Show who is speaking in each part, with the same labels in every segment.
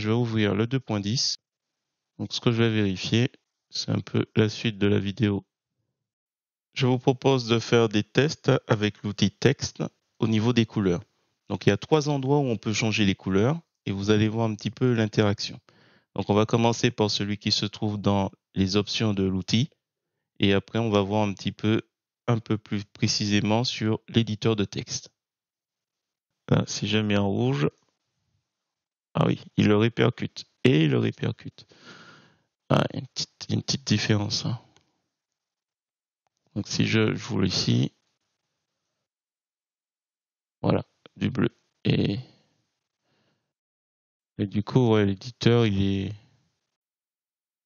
Speaker 1: je vais ouvrir le 2.10. Donc ce que je vais vérifier, c'est un peu la suite de la vidéo. Je vous propose de faire des tests avec l'outil texte au niveau des couleurs. Donc il y a 3 endroits où on peut changer les couleurs et vous allez voir un petit peu l'interaction. Donc on va commencer par celui qui se trouve dans les options de l'outil et après on va voir un peu plus précisément sur l'éditeur de texte. Là, si je mets en rouge, ah oui, il le répercute et il le répercute. Ah, il y a une petite différence. Hein. Donc si je le ici, voilà, du bleu. Et du coup, ouais, l'éditeur, il est.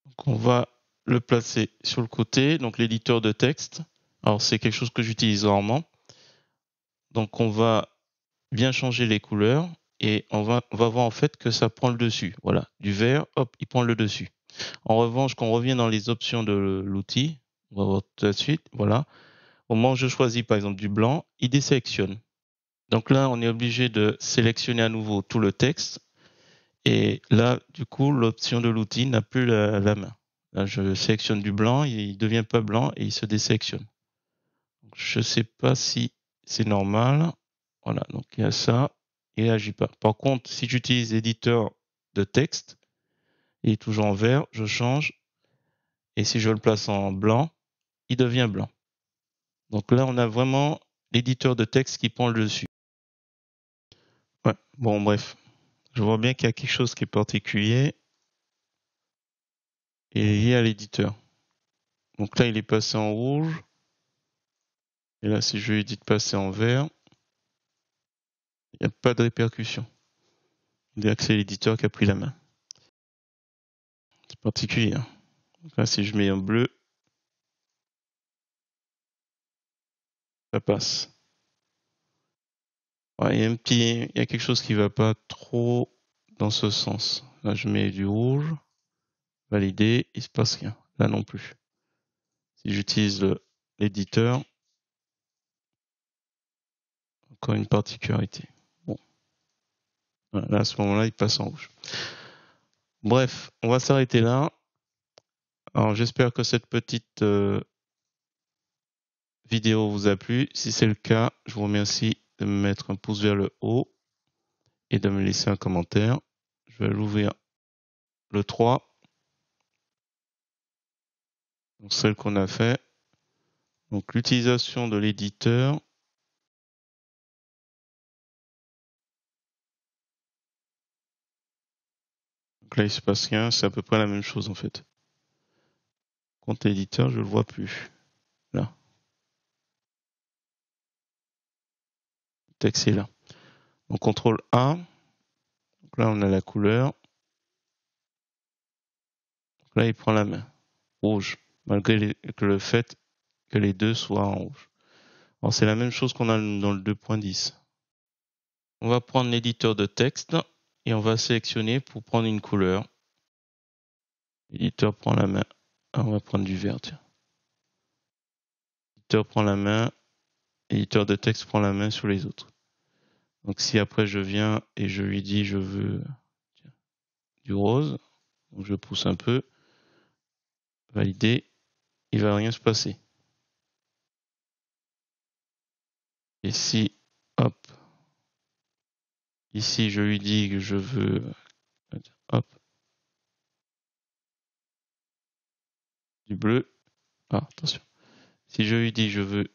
Speaker 1: Donc on va le placer sur le côté. Donc l'éditeur de texte. Alors c'est quelque chose que j'utilise rarement. Donc on va bien changer les couleurs et on va voir en fait que ça prend le dessus. Voilà, du vert, hop, il prend le dessus. En revanche, quand on revient dans les options de l'outil, on va voir tout de suite, voilà. Au moment où je choisis par exemple du blanc, il désélectionne. Donc là, on est obligé de sélectionner à nouveau tout le texte. Et là, du coup, l'option de l'outil n'a plus la main. Là, je sélectionne du blanc, il ne devient pas blanc et il se désélectionne. Je ne sais pas si c'est normal. Voilà, donc il y a ça. Il ne réagit pas. Par contre, si j'utilise l'éditeur de texte, il est toujours en vert, je change. Et si je le place en blanc, il devient blanc. Donc là, on a vraiment l'éditeur de texte qui prend le dessus. Ouais, bon, bref. Je vois bien qu'il y a quelque chose qui est particulier et lié à l'éditeur. Donc là, il est passé en rouge. Et là, si je lui dis de passer en vert, il n'y a pas de répercussion. On dirait que c'est l'éditeur qui a pris la main. C'est particulier. Hein. Donc là, si je mets en bleu, ça passe. Ouais, il y a quelque chose qui ne va pas trop dans ce sens. Là, je mets du rouge, valider, il ne se passe rien. Là non plus. Si j'utilise l'éditeur, encore une particularité. Bon. Voilà, là, à ce moment-là, il passe en rouge. Bref, on va s'arrêter là. Alors, j'espère que cette petite vidéo vous a plu. Si c'est le cas, je vous remercie de me mettre un pouce vers le haut et de me laisser un commentaire. Je vais l'ouvrir le 3. Donc, celle qu'on a fait. Donc, l'utilisation de l'éditeur. Donc là, il se passe rien. C'est à peu près la même chose, en fait. Compte l'éditeur, je le vois plus. Là. Le texte est là. Donc, CTRL A. Donc là, on a la couleur. Donc là, il prend la main. Rouge. Malgré le fait que les deux soient en rouge. Alors, c'est la même chose qu'on a dans le 2.10. On va prendre l'éditeur de texte et on va sélectionner pour prendre une couleur. L'éditeur prend la main. Ah, on va prendre du vert, tiens. L'éditeur prend la main. L'éditeur de texte prend la main sur les autres. Donc si après je viens et je lui dis je veux du rose, donc je pousse un peu, valider, il va rien se passer. Et si, hop, ici je lui dis que je veux, hop, du bleu, ah attention, si je lui dis je veux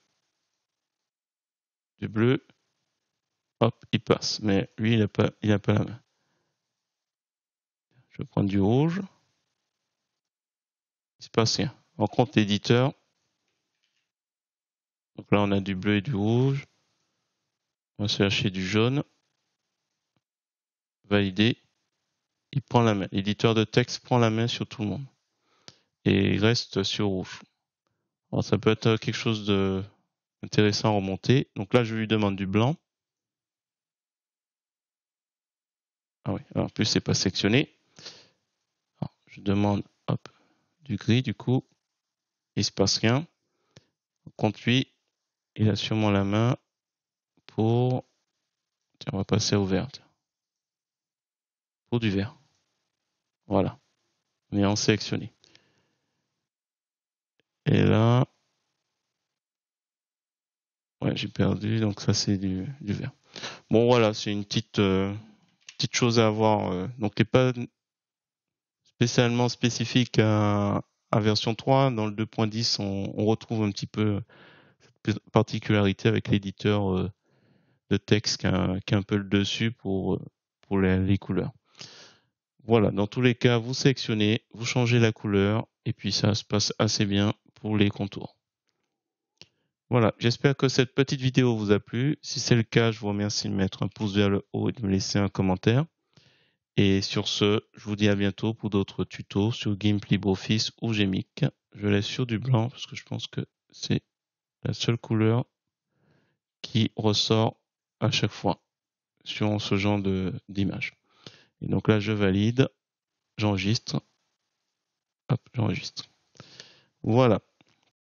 Speaker 1: du bleu, hop, il passe. Mais lui, il n'a pas la main. Je vais prendre du rouge. Il se passe rien. En compte l'éditeur. Donc là, on a du bleu et du rouge. On va chercher du jaune. Valider. Il prend la main. L'éditeur de texte prend la main sur tout le monde. Et il reste sur rouge. Alors, ça peut être quelque chose d'intéressant à remonter. Donc là, je lui demande du blanc. Ah oui, alors, en plus, c'est pas sectionné. Alors, je demande, hop, du gris, du coup. Il se passe rien. Contre lui, il a sûrement la main pour... Tiens, on va passer au vert. Tiens. Pour du vert. Voilà, on est en sélectionné. Et là, ouais, j'ai perdu, donc ça c'est du vert. Bon voilà, c'est une petite chose à avoir, donc qui n'est pas spécialement spécifique à version 3. Dans le 2.10, on retrouve un petit peu cette particularité avec l'éditeur de texte qui a un peu le dessus pour les couleurs. Voilà, dans tous les cas, vous sélectionnez, vous changez la couleur, et puis ça se passe assez bien pour les contours. Voilà, j'espère que cette petite vidéo vous a plu. Si c'est le cas, je vous remercie de mettre un pouce vers le haut et de me laisser un commentaire. Et sur ce, je vous dis à bientôt pour d'autres tutos sur GIMP, LibreOffice ou Gmic. Je laisse sur du blanc parce que je pense que c'est la seule couleur qui ressort à chaque fois sur ce genre d'image. Et donc là, je valide, j'enregistre. Hop, j'enregistre. Voilà.